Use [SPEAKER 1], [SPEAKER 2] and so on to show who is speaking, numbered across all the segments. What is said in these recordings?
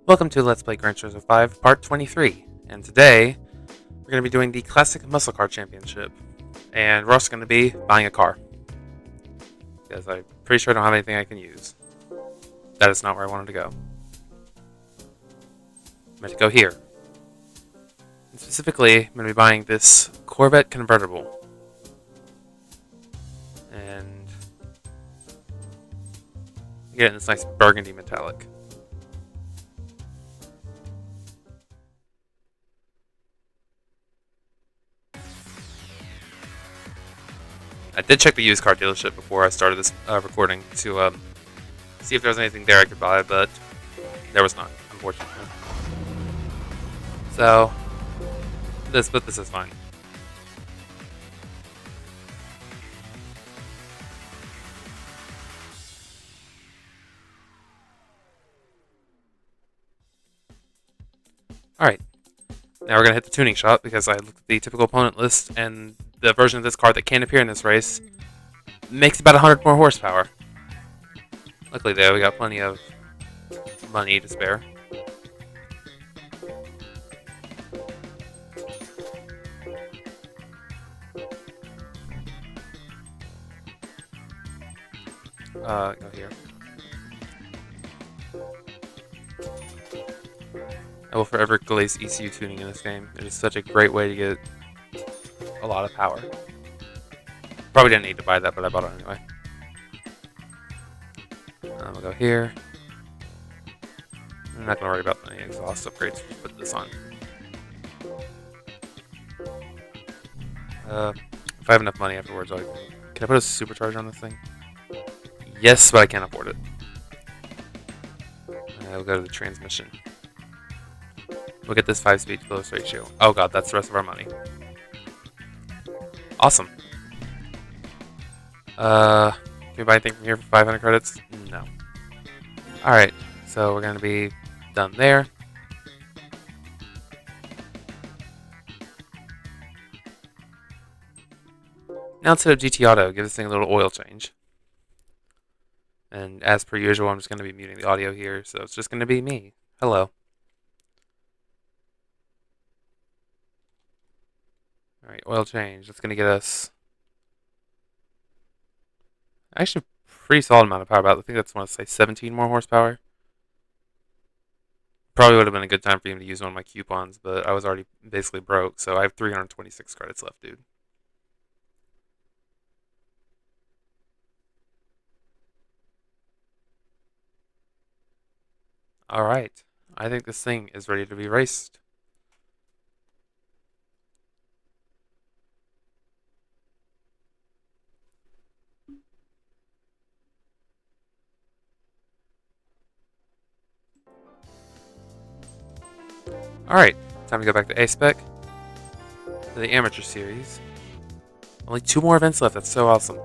[SPEAKER 1] Welcome to Let's Play Gran 5, Part 23, and today we're going to be doing the Classic Muscle Car Championship, and we're also going to be buying a car, because I'm pretty sure I don't have anything I can use. That is not where I wanted to go. I'm going to go here. And specifically, I'm going to be buying this Corvette convertible. And get it in this nice burgundy metallic. I did check the used car dealership before I started this recording to see if there was anything there I could buy, but there was not, unfortunately. So, this is fine. Alright, now we're going to hit the tuning shop because I looked at the typical opponent list, and the version of this car that can appear in this race makes about 100 more horsepower. Luckily though, we got plenty of money to spare. Go here. I will forever glaze ECU tuning in this game. It is such a great way to get a lot of power. Probably didn't need to buy that, but I bought it anyway. We'll go here. I'm not going to worry about any exhaust upgrades. Just put this on. If I have enough money afterwards, can I put a supercharger on this thing? Yes, but I can't afford it. We'll go to the transmission. We'll get this 5-speed close ratio. Oh god, that's the rest of our money. Awesome. Can we buy anything from here for 500 credits? No. Alright, so we're going to be done there. Now instead of GT Auto, give this thing a little oil change. And as per usual, I'm just going to be muting the audio here, so it's just going to be me. Hello. Alright, oil change. That's going to get us actually a pretty solid amount of power. About, I think that's, I want to say, 17 more horsepower. Probably would have been a good time for him to use one of my coupons, but I was already basically broke, so I have 326 credits left, dude. Alright, I think this thing is ready to be raced. Alright, time to go back to A-Spec, to the Amateur Series. Only 2 more events left, that's so awesome.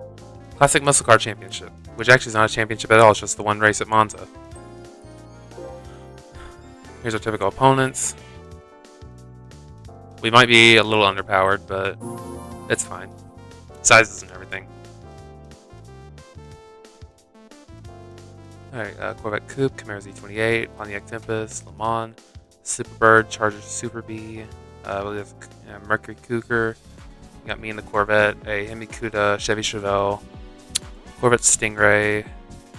[SPEAKER 1] Classic Muscle Car Championship, which actually is not a championship at all, it's just the one race at Monza. Here's our typical opponents. We might be a little underpowered, but it's fine. Sizes and everything. Alright, Corvette Coupe, Camaro Z28, Pontiac Tempest, Le Mans, Superbird, Charger Super B, we have Mercury Cougar, you got me in the Corvette, a Hemi Cuda, Chevy Chevelle, Corvette Stingray,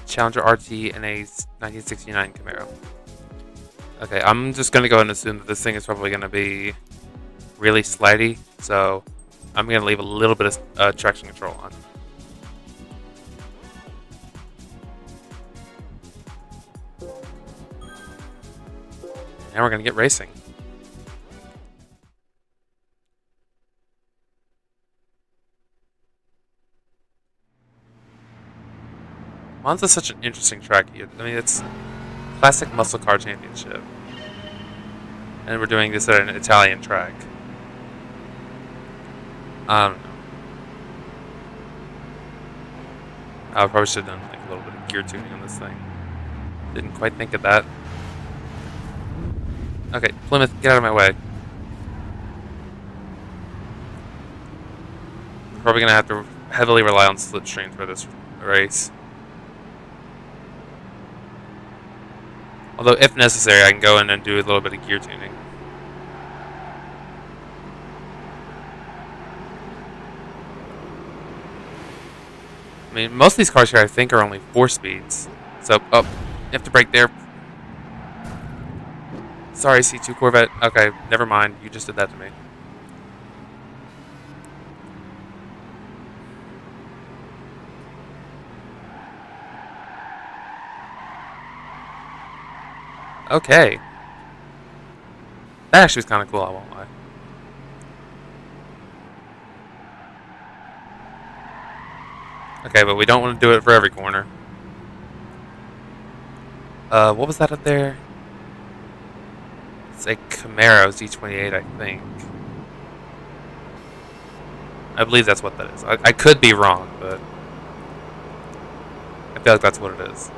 [SPEAKER 1] Challenger RT, and a 1969 Camaro. Okay, I'm just going to go ahead and assume that this thing is probably going to be really slidey, so I'm going to leave a little bit of traction control on. Now we're going to get racing. Monza's such an interesting track. I mean, it's Classic Muscle Car Championship. And we're doing this at an Italian track. I don't know. I probably should have done like a little bit of gear tuning on this thing. Didn't quite think of that. Okay, Plymouth, get out of my way. Probably gonna have to heavily rely on slipstream for this race. Although, if necessary, I can go in and do a little bit of gear tuning. I mean, most of these cars here, I think, are only 4 speeds. So, oh, you have to brake there. Sorry, C2 Corvette. Okay, never mind. You just did that to me. Okay. That actually was kind of cool, I won't lie. Okay, but we don't want to do it for every corner. What was that up there? It's a Camaro Z28, I think. I believe that's what that is. I could be wrong, but I feel like that's what it is.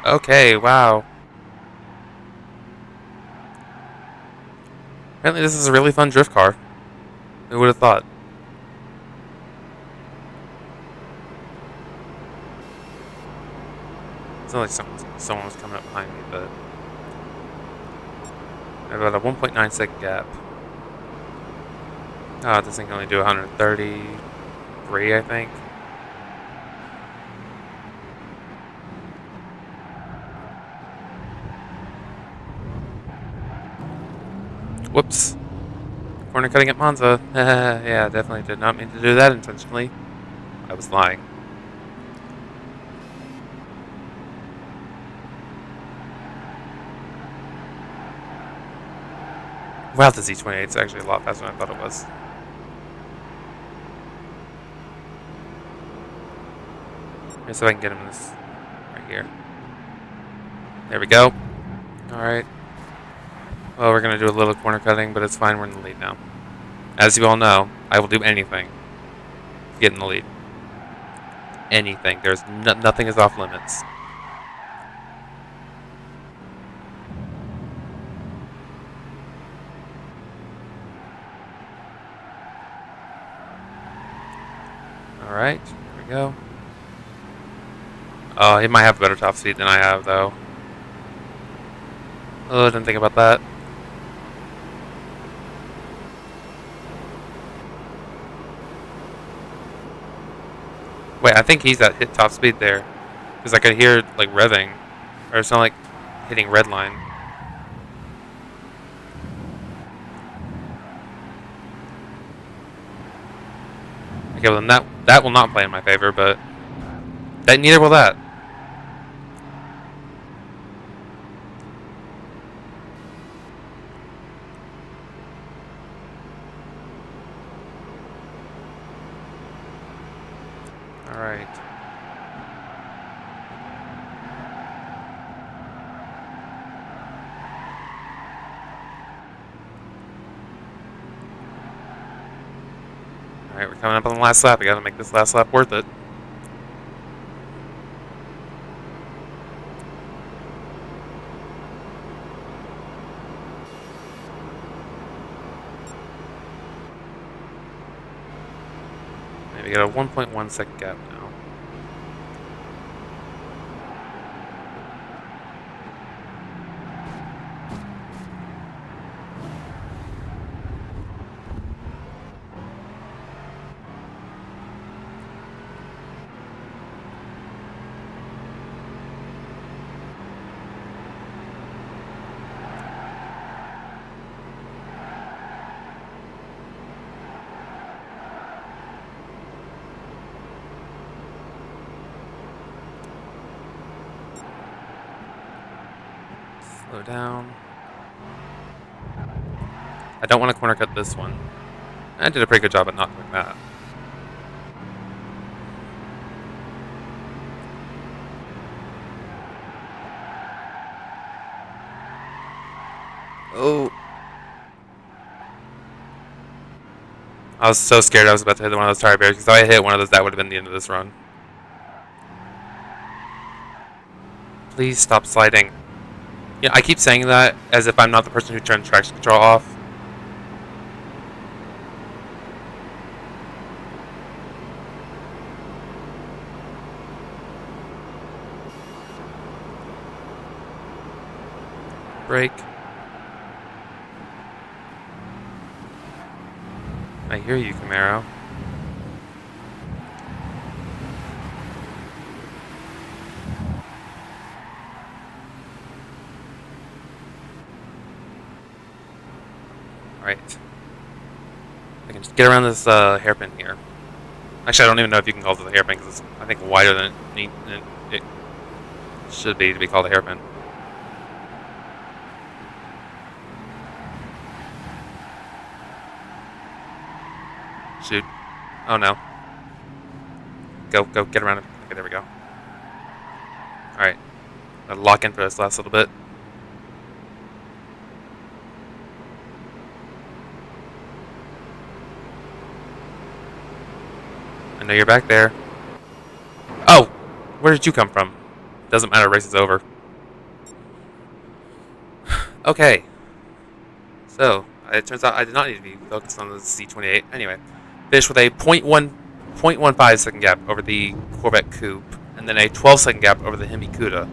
[SPEAKER 1] Okay, wow. Apparently this is a really fun drift car. Who would have thought? It's not like someone was coming up behind me, but I have about a 1.9 second gap. Oh, this thing can only do 133, I think. Whoops. Corner cutting at Monza. Yeah, definitely did not mean to do that intentionally. I was lying. Wow, the Z28 is actually a lot faster than I thought it was. Let's see if I can get him this right here. There we go. Alright. Well, we're going to do a little corner cutting, but it's fine. We're in the lead now. As you all know, I will do anything to get in the lead. Anything. There's nothing is off limits. Alright, here we go. Oh, he might have better top speed than I have, though. Oh, I didn't think about that. Wait, I think he's at hit top speed there. Because I could hear, like, revving. Or it's not like hitting red line. Okay, well then that will not play in my favor, but neither will that. Alright. Alright, we're coming up on the last lap. We gotta make this last lap worth it. We got a 1.1 second gap now. Slow down. I don't want to corner cut this one. I did a pretty good job at not doing that. Oh. I was so scared I was about to hit one of those tire barriers, because if I hit one of those, that would have been the end of this run. Please stop sliding. Yeah, I keep saying that as if I'm not the person who turned traction control off. Brake. I hear you, Camaro. Alright. I can just get around this hairpin here. Actually, I don't even know if you can call it a hairpin, because it's, I think, wider than it should be to be called a hairpin. Shoot. Oh no. Go, get around it. Okay, there we go. Alright. Gotta lock in for this last little bit. I know you're back there. Oh! Where did you come from? Doesn't matter, race is over. Okay. So, it turns out I did not need to be focused on the C28. Anyway, finished with a 0.15 second gap over the Corvette Coupe, and then a 12-second gap over the Hemi Cuda.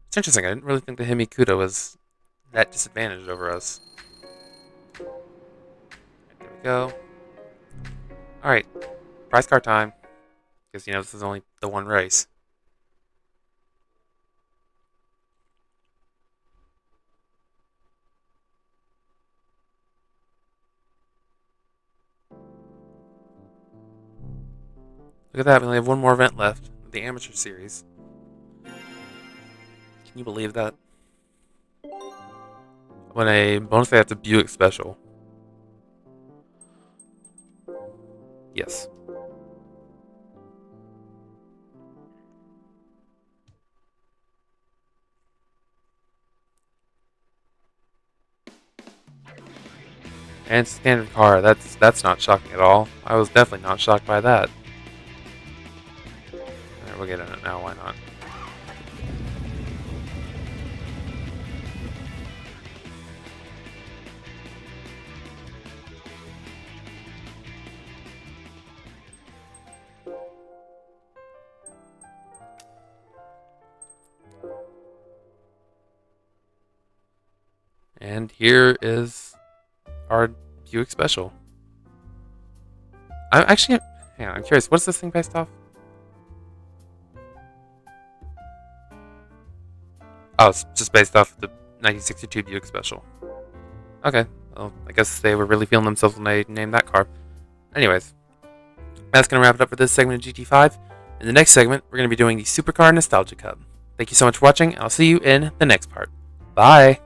[SPEAKER 1] It's interesting, I didn't really think the Hemi Cuda was that disadvantaged over us. There we go. Alright, prize car time. Because, you know, this is only the one race. Look at that, we only have one more event left. The Amateur Series. Can you believe that? When a bonus day after Buick Special. Yes. And standard car, that's not shocking at all. I was definitely not shocked by that. Alright, we'll get in it now, why not? And here is our Buick Special. I'm actually, hang on, I'm curious, what's this thing based off? Oh, it's just based off the 1962 Buick Special. Okay, well, I guess they were really feeling themselves when they named that car. Anyways, that's going to wrap it up for this segment of GT5. In the next segment, we're going to be doing the Supercar Nostalgia Cup. Thank you so much for watching, and I'll see you in the next part. Bye!